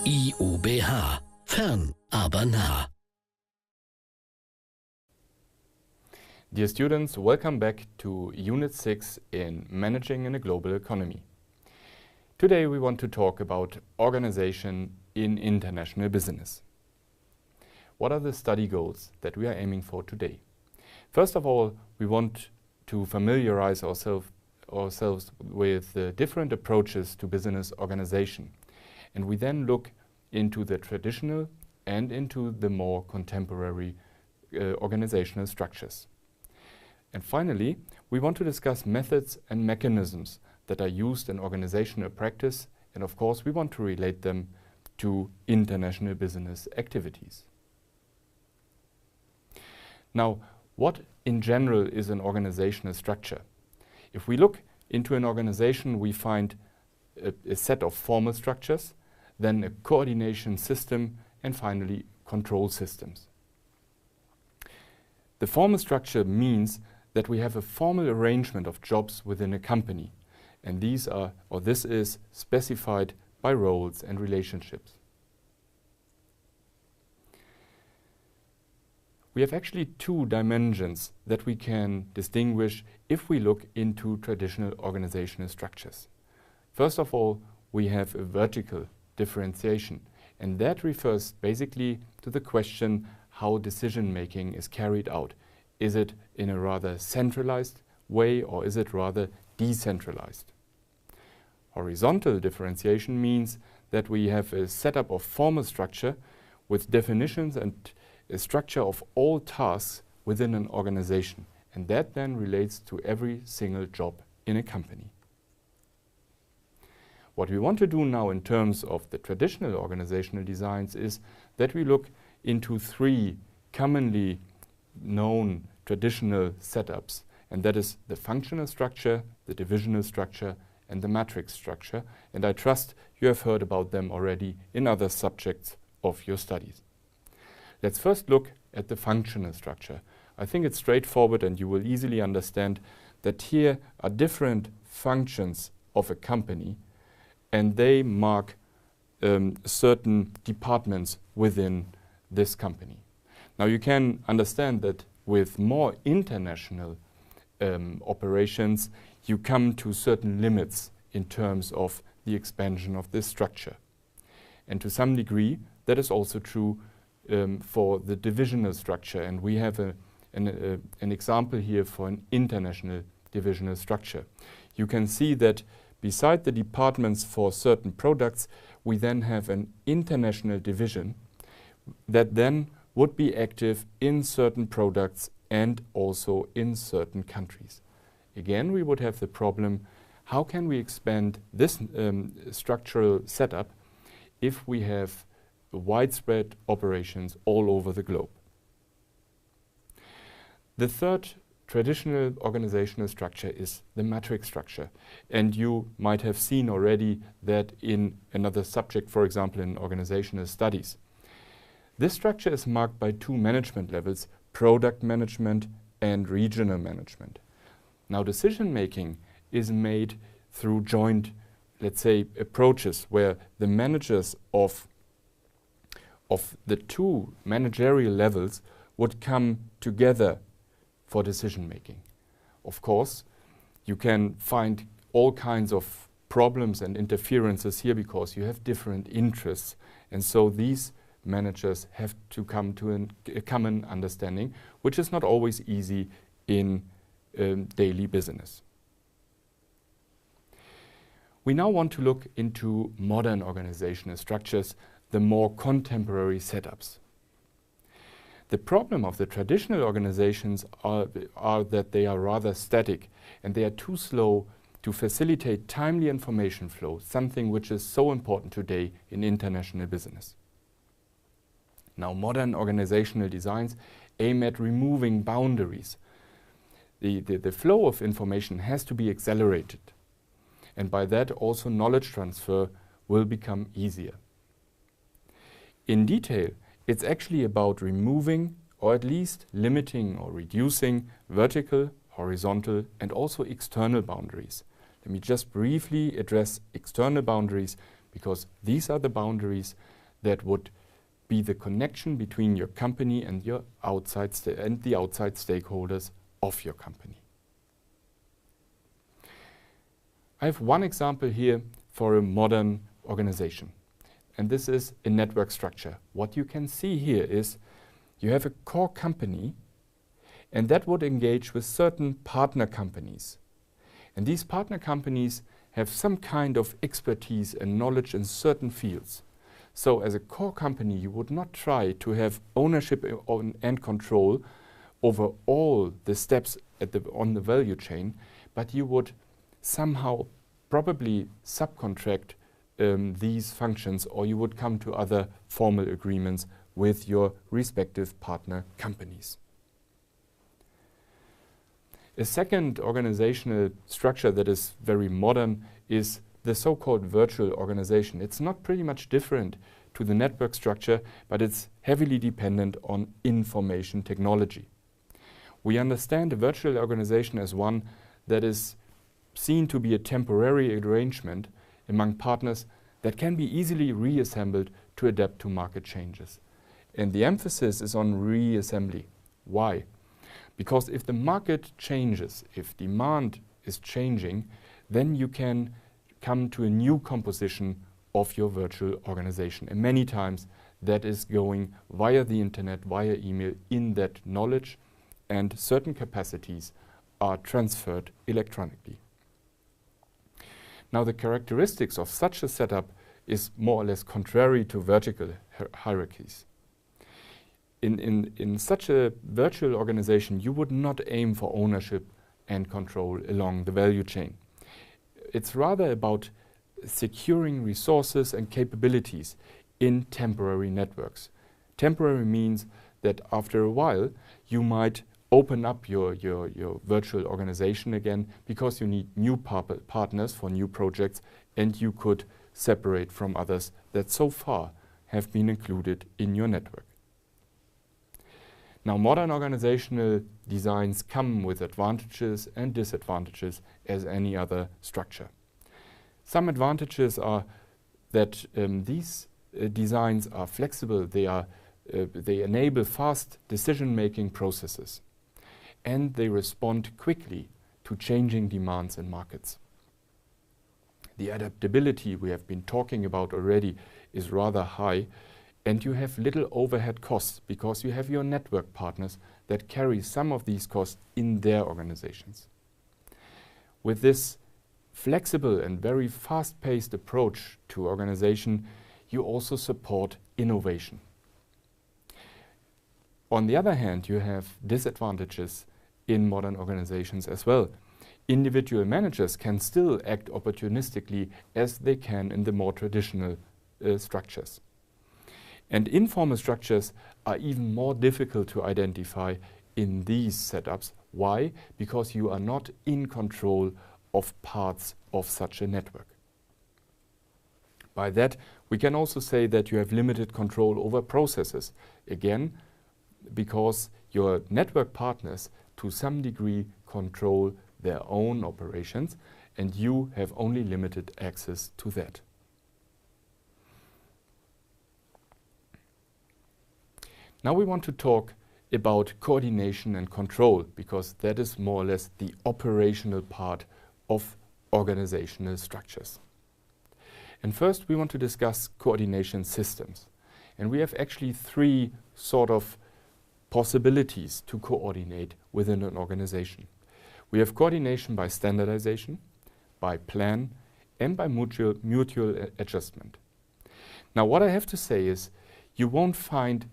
IUBH. Fern, aber nah. Dear students, welcome back to Unit 6 in Managing in a Global Economy. Today we want to talk about organization in international business. What are the study goals that we are aiming for today? First of all, we want to familiarize ourselves with the different approaches to business organization. And we then look into the traditional and into the more contemporary organizational structures. And finally, we want to discuss methods and mechanisms that are used in organizational practice, and of course we want to relate them to international business activities. Now, what in general is an organizational structure? If we look into an organization, we find a set of formal structures, then a coordination system, and finally control systems. The formal structure means that we have a formal arrangement of jobs within a company, and this is specified by roles and relationships. We have actually two dimensions that we can distinguish if we look into traditional organizational structures. First of all, we have a vertical differentiation, and that refers basically to the question how decision-making is carried out. Is it in a rather centralized way or is it rather decentralized? Horizontal differentiation means that we have a setup of formal structure with definitions and a structure of all tasks within an organization, and that then relates to every single job in a company. What we want to do now in terms of the traditional organizational designs is that we look into three commonly known traditional setups, and that is the functional structure, the divisional structure, and the matrix structure, and I trust you have heard about them already in other subjects of your studies. Let's first look at the functional structure. I think it's straightforward and you will easily understand that here are different functions of a company and they mark certain departments within this company. Now you can understand that with more international operations, you come to certain limits in terms of the expansion of this structure. And to some degree, that is also true for the divisional structure. And we have an example here for an international divisional structure. You can see that beside the departments for certain products, we then have an international division that then would be active in certain products and also in certain countries. Again, we would have the problem, how can we expand this structural setup if we have widespread operations all over the globe? The third traditional organizational structure is the matrix structure. And you might have seen already that in another subject, for example, in organizational studies. This structure is marked by two management levels, product management and regional management. Now, decision-making is made through joint, let's say, approaches where the managers of the two managerial levels would come together for decision-making. Of course, you can find all kinds of problems and interferences here because you have different interests, and so these managers have to come to a common understanding, which is not always easy in daily business. We now want to look into modern organizational structures, the more contemporary setups. The problem of the traditional organizations are that they are rather static and they are too slow to facilitate timely information flow, something which is so important today in international business. Now, modern organizational designs aim at removing boundaries. The flow of information has to be accelerated, and by that also knowledge transfer will become easier. In detail, it's actually about removing or at least limiting or reducing vertical, horizontal, and also external boundaries. Let me just briefly address external boundaries because these are the boundaries that would be the connection between your company and your the outside stakeholders of your company. I have one example here for a modern organization, and this is a network structure. What you can see here is you have a core company, and that would engage with certain partner companies. And these partner companies have some kind of expertise and knowledge in certain fields. So as a core company, you would not try to have ownership and control over all the steps on the value chain, but you would somehow probably subcontract these functions, or you would come to other formal agreements with your respective partner companies. A second organizational structure that is very modern is the so-called virtual organization. It's not pretty much different to the network structure, but it's heavily dependent on information technology. We understand a virtual organization as one that is seen to be a temporary arrangement among partners that can be easily reassembled to adapt to market changes. And the emphasis is on reassembly. Why? Because if the market changes, if demand is changing, then you can come to a new composition of your virtual organization. And many times that is going via the internet, via email, in that knowledge, and certain capacities are transferred electronically. Now, the characteristics of such a setup is more or less contrary to vertical hierarchies. In such a virtual organization, you would not aim for ownership and control along the value chain. It's rather about securing resources and capabilities in temporary networks. Temporary means that after a while, you might open up your virtual organization again because you need new partners for new projects, and you could separate from others that so far have been included in your network. Now, modern organizational designs come with advantages and disadvantages as any other structure. Some advantages are that these designs are flexible, they enable fast decision-making processes, and they respond quickly to changing demands in markets. The adaptability we have been talking about already is rather high, and you have little overhead costs because you have your network partners that carry some of these costs in their organizations. With this flexible and very fast-paced approach to organization, you also support innovation. On the other hand, you have disadvantages in modern organizations as well. Individual managers can still act opportunistically as they can in the more traditional structures. And informal structures are even more difficult to identify in these setups. Why? Because you are not in control of parts of such a network. By that, we can also say that you have limited control over processes. Again, because your network partners to some degree control their own operations, and you have only limited access to that. Now we want to talk about coordination and control, because that is more or less the operational part of organizational structures. And first we want to discuss coordination systems. And we have actually three sort of possibilities to coordinate within an organization. We have coordination by standardization, by plan, and by mutual adjustment. Now what I have to say is you won't find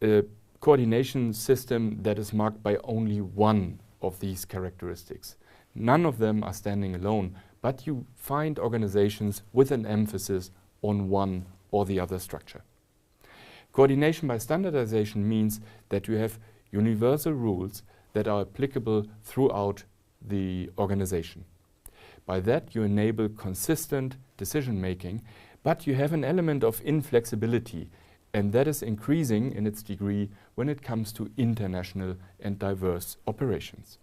a coordination system that is marked by only one of these characteristics. None of them are standing alone, but you find organizations with an emphasis on one or the other structure. Coordination by standardization means that you have universal rules that are applicable throughout the organization. By that, you enable consistent decision-making, but you have an element of inflexibility, and that is increasing in its degree when it comes to international and diverse operations.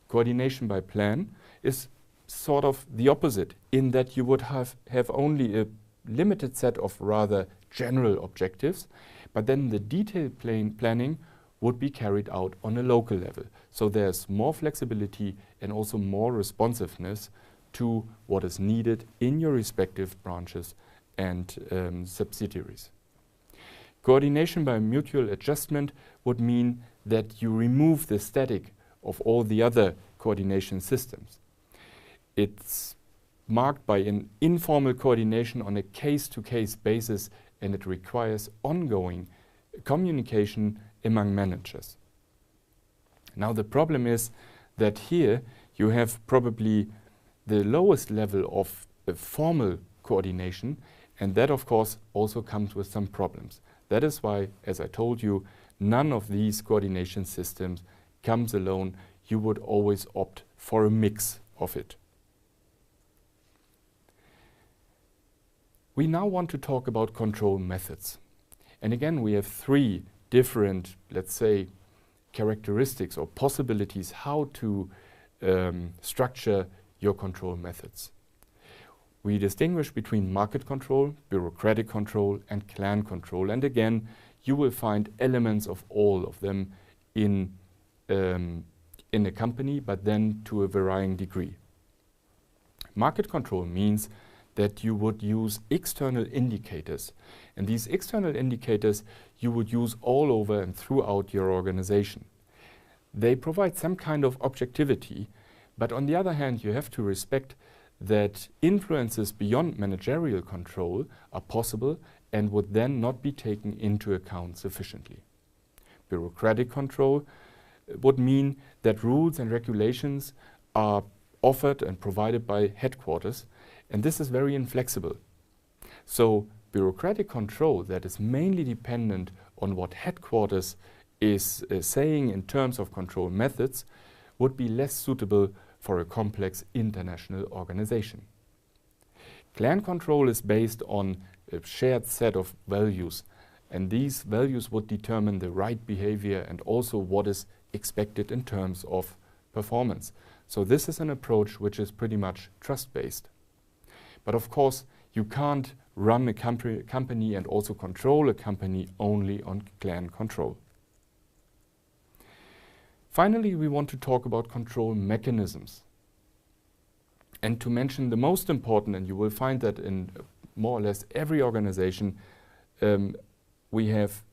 Coordination by plan is sort of the opposite, in that you would have only a limited set of rather general objectives, but then the detailed planning would be carried out on a local level. So there's more flexibility and also more responsiveness to what is needed in your respective branches and subsidiaries. Coordination by mutual adjustment would mean that you remove the static of all the other coordination systems. It's marked by an informal coordination on a case-to-case basis, and it requires ongoing communication among managers. Now the problem is that here you have probably the lowest level of formal coordination, and that of course also comes with some problems. That is why, as I told you, none of these coordination systems comes alone. You would always opt for a mix of it. We now want to talk about control methods. And again, we have three different, let's say, characteristics or possibilities how to structure your control methods. We distinguish between market control, bureaucratic control, and clan control. And again, you will find elements of all of them in a company, but then to a varying degree. Market control means that you would use external indicators. And these external indicators you would use all over and throughout your organization. They provide some kind of objectivity, but on the other hand, you have to respect that influences beyond managerial control are possible and would then not be taken into account sufficiently. Bureaucratic control would mean that rules and regulations are offered and provided by headquarters, and this is very inflexible. So bureaucratic control that is mainly dependent on what headquarters is saying in terms of control methods would be less suitable for a complex international organization. Clan control is based on a shared set of values, and these values would determine the right behavior and also what is expected in terms of performance. So this is an approach which is pretty much trust-based. But of course, you can't run a company and also control a company only on clan control. Finally, we want to talk about control mechanisms. And to mention the most important, and you will find that in more or less every organization, we have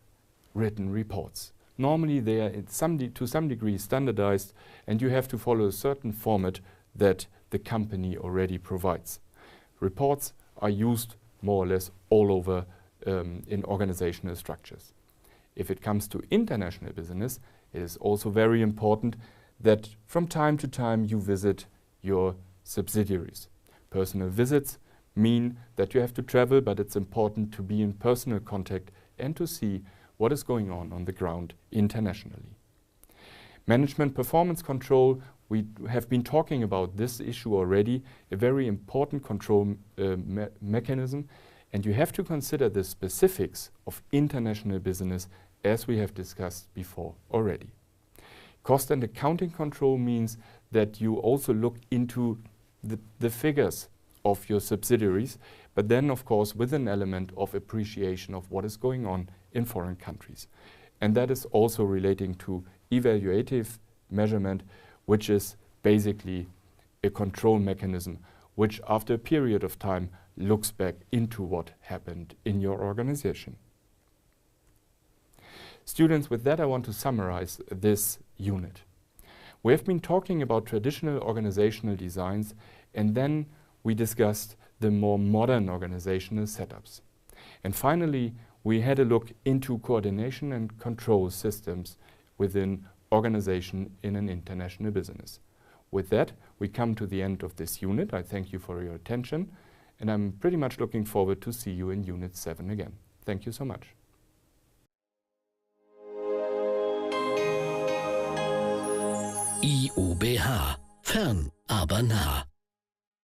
written reports. Normally they are to some degree standardized, and you have to follow a certain format that the company already provides. Reports are used more or less all over in organizational structures. If it comes to international business, it is also very important that from time to time you visit your subsidiaries. Personal visits mean that you have to travel, but it's important to be in personal contact and to see what is going on the ground internationally. Management performance control, we have been talking about this issue already, a very important control mechanism, and you have to consider the specifics of international business as we have discussed before already. Cost and accounting control means that you also look into the figures of your subsidiaries, but then of course with an element of appreciation of what is going on in foreign countries. And that is also relating to evaluative measurement, which is basically a control mechanism which after a period of time looks back into what happened in your organization. Students, with that I want to summarize this unit. We have been talking about traditional organizational designs, and then we discussed the more modern organizational setups. And finally, we had a look into coordination and control systems within organization in an international business. With that, we come to the end of this unit. I thank you for your attention, and I'm pretty much looking forward to see you in Unit 7 again. Thank you so much. IUBH. Fern, aber nah.